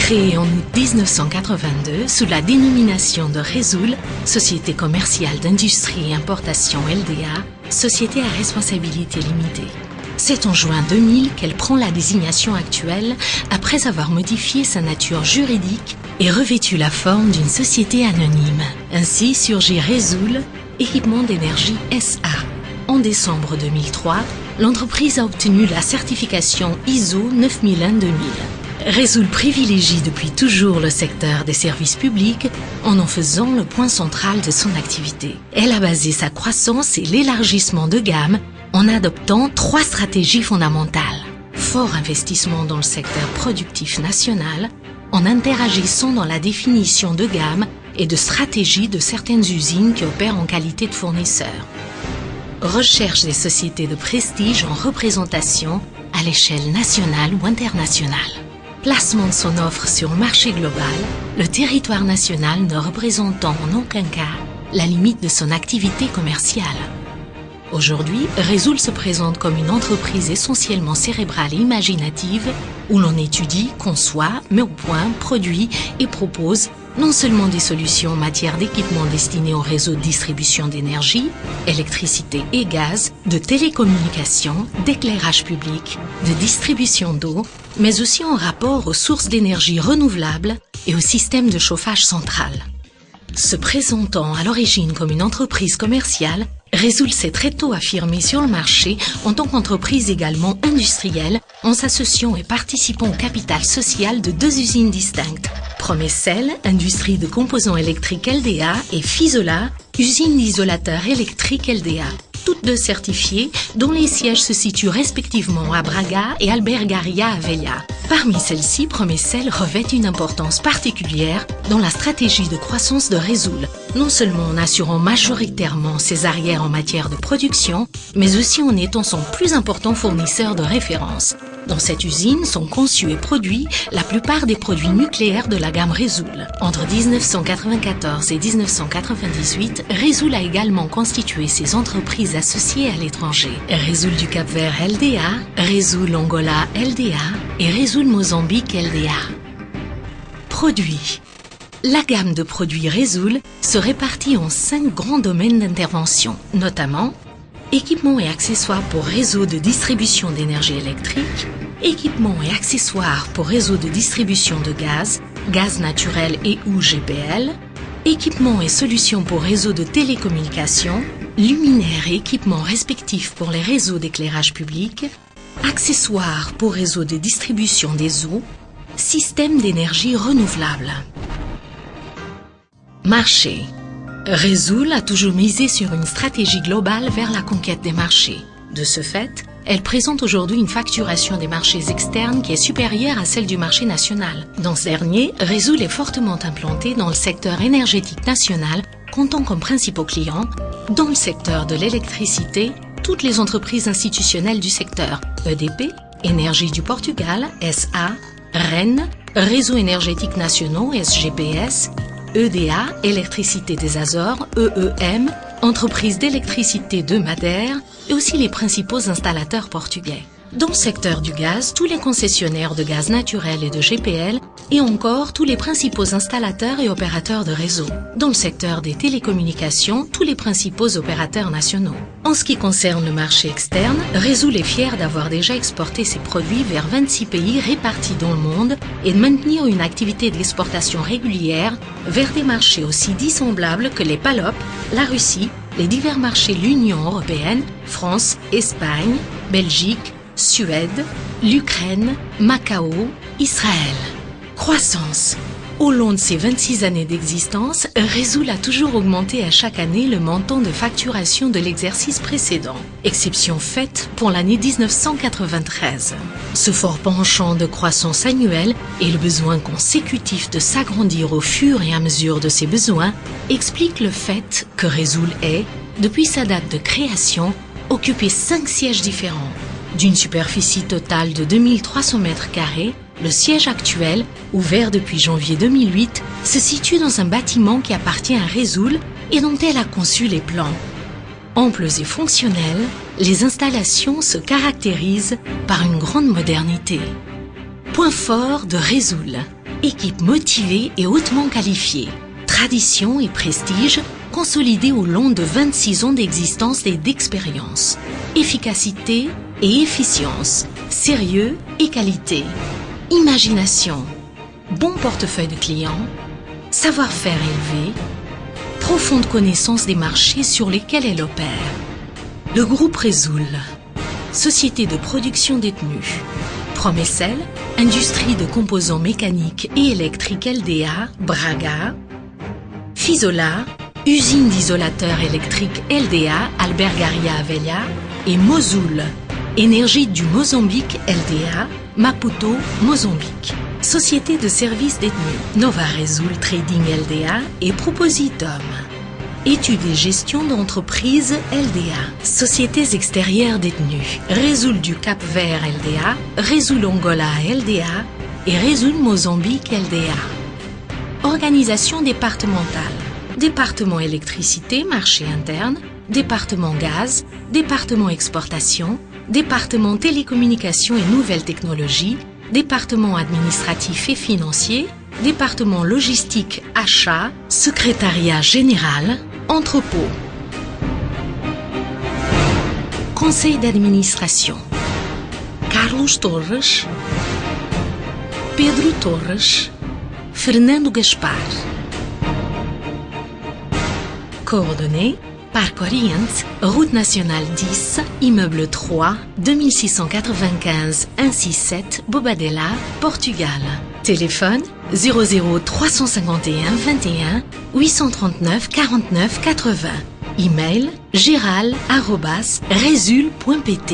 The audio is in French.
Créée en août 1982 sous la dénomination de Resoul, Société commerciale d'industrie et importation LDA, Société à responsabilité limitée. C'est en juin 2000 qu'elle prend la désignation actuelle après avoir modifié sa nature juridique et revêtu la forme d'une société anonyme. Ainsi surgit Resoul, Équipement d'énergie SA. En décembre 2003, l'entreprise a obtenu la certification ISO 9001-2000. Resoul privilégie depuis toujours le secteur des services publics en faisant le point central de son activité. Elle a basé sa croissance et l'élargissement de gamme en adoptant 3 stratégies fondamentales. Fort investissement dans le secteur productif national, en interagissant dans la définition de gamme et de stratégie de certaines usines qui opèrent en qualité de fournisseurs. Recherche des sociétés de prestige en représentation à l'échelle nationale ou internationale. Placement de son offre sur le marché global, le territoire national ne représentant en aucun cas la limite de son activité commerciale. Aujourd'hui, Resoul se présente comme une entreprise essentiellement cérébrale et imaginative où l'on étudie, conçoit, met au point, produit et propose non seulement des solutions en matière d'équipements destinés au réseau de distribution d'énergie, électricité et gaz, de télécommunications, d'éclairage public, de distribution d'eau, mais aussi en rapport aux sources d'énergie renouvelables et au système de chauffage central. Se présentant à l'origine comme une entreprise commerciale, Resoul s'est très tôt affirmé sur le marché en tant qu'entreprise également industrielle en s'associant et participant au capital social de 2 usines distinctes. Promessel, industrie de composants électriques LDA, et Fisola, usine d'isolateurs électriques LDA. Toutes 2 certifiées, dont les sièges se situent respectivement à Braga et Albergaria à Veilla. Parmi celles-ci, Promessel revêt une importance particulière dans la stratégie de croissance de Resoul, non seulement en assurant majoritairement ses arrières en matière de production, mais aussi en étant son plus important fournisseur de référence. Dans cette usine sont conçus et produits la plupart des produits nucléaires de la gamme Resoul. Entre 1994 et 1998, Resoul a également constitué ses entreprises associées à l'étranger. Resoul du Cap-Vert LDA, Resoul Angola LDA et Resoul Mozambique LDA. Produits. La gamme de produits Resoul se répartit en 5 grands domaines d'intervention, notamment équipements et accessoires pour réseaux de distribution d'énergie électrique, équipements et accessoires pour réseaux de distribution de gaz, gaz naturel et ou GPL, équipements et solutions pour réseaux de télécommunications, luminaires et équipements respectifs pour les réseaux d'éclairage public, accessoires pour réseaux de distribution des eaux, système d'énergie renouvelable. Marché. Resoul a toujours misé sur une stratégie globale vers la conquête des marchés. De ce fait, elle présente aujourd'hui une facturation des marchés externes qui est supérieure à celle du marché national. Dans ce dernier, Resoul est fortement implanté dans le secteur énergétique national, comptant comme principaux clients, dans le secteur de l'électricité, toutes les entreprises institutionnelles du secteur, EDP, Énergie du Portugal, SA, Rennes, Réseaux énergétiques nationaux, SGPS, EDA, Électricité des Azores, EEM, Entreprise d'électricité de Madère et aussi les principaux installateurs portugais. Dans le secteur du gaz, tous les concessionnaires de gaz naturel et de GPL et encore tous les principaux installateurs et opérateurs de réseau. Dans le secteur des télécommunications, tous les principaux opérateurs nationaux. En ce qui concerne le marché externe, Resoul est fier d'avoir déjà exporté ses produits vers 26 pays répartis dans le monde et de maintenir une activité d'exportation régulière vers des marchés aussi dissemblables que les PALOP, la Russie, les divers marchés de l'Union européenne, France, Espagne, Belgique, Suède, l'Ukraine, Macao, Israël. Croissance. Au long de ses 26 années d'existence, Resoul a toujours augmenté à chaque année le montant de facturation de l'exercice précédent, exception faite pour l'année 1993. Ce fort penchant de croissance annuelle et le besoin consécutif de s'agrandir au fur et à mesure de ses besoins explique le fait que Resoul ait, depuis sa date de création, occupé 5 sièges différents. D'une superficie totale de 2300 m², le siège actuel, ouvert depuis janvier 2008, se situe dans un bâtiment qui appartient à Resoul et dont elle a conçu les plans. Amples et fonctionnelles, les installations se caractérisent par une grande modernité. Point fort de Resoul. Équipe motivée et hautement qualifiée. Tradition et prestige consolidés au long de 26 ans d'existence et d'expérience. Efficacité et efficience. Sérieux et qualité. Imagination. Bon portefeuille de clients. Savoir-faire élevé. Profonde connaissance des marchés sur lesquels elle opère. Le groupe Résoul. Société de production détenue. Promessel, industrie de composants mécaniques et électriques LDA, Braga. Fisola, usine d'isolateurs électriques LDA, Albergaria Avella. Et Mosul, énergie du Mozambique LDA, Maputo, Mozambique. Société de services détenue, Nova Résoul Trading LDA et Propositum. Études et gestion d'entreprise LDA. Sociétés extérieures détenues, Résoul du Cap-Vert LDA, Résoul Angola LDA et Résoul Mozambique LDA. Organisation départementale. Département électricité, marché interne, département gaz, département exportation, département télécommunications et nouvelles technologies, département administratif et financier, département logistique, achat, secrétariat général, entrepôt. Conseil d'administration. Carlos Torres, Pedro Torres, Fernando Gaspar. Coordonnées: Parc Orient, Route nationale 10, immeuble 3, 2695 167 Bobadella, Portugal. Téléphone 00 351 21 839 49 80. Email gérald@resul.pt.